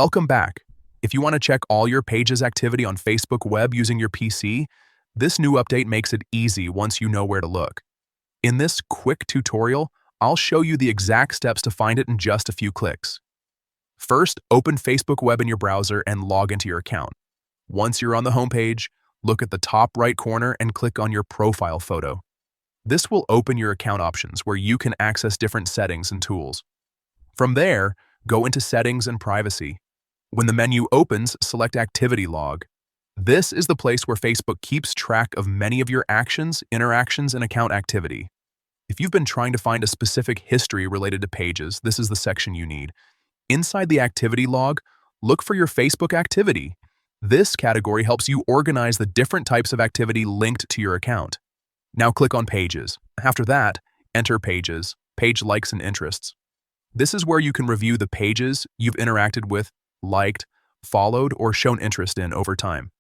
Welcome back. If you want to check all your pages activity on Facebook Web using your PC, this new update makes it easy once you know where to look. In this quick tutorial, I'll show you the exact steps to find it in just a few clicks. First, open Facebook Web in your browser and log into your account. Once you're on the homepage, look at the top right corner and click on your profile photo. This will open your account options where you can access different settings and tools. From there, go into Settings and Privacy. When the menu opens, select Activity Log. This is the place where Facebook keeps track of many of your actions, interactions, and account activity. If you've been trying to find a specific history related to pages, this is the section you need. Inside the Activity Log, look for your Facebook activity. This category helps you organize the different types of activity linked to your account. Now click on Pages. After that, enter Pages, Page Likes and Interests. This is where you can review the pages you've interacted with, liked, followed, or shown interest in over time.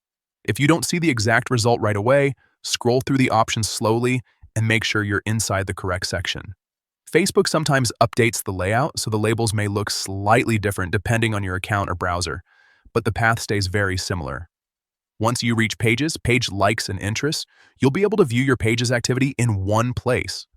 If you don't see the exact result right away, scroll through the options slowly and make sure you're inside the correct section. Facebook sometimes updates the layout, so the labels may look slightly different depending on your account or browser, but the path stays very similar. Once you reach Pages, Page Likes and Interests, you'll be able to view your page's activity in one place.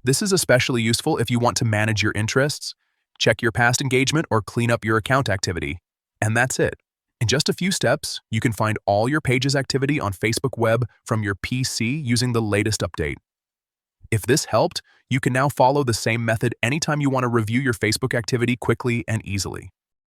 This is especially useful if you want to manage your interests, check your past engagement, or clean up your account activity. And that's it. In just a few steps, you can find all your page's activity on Facebook Web from your PC using the latest update. If this helped, you can now follow the same method anytime you want to review your Facebook activity quickly and easily.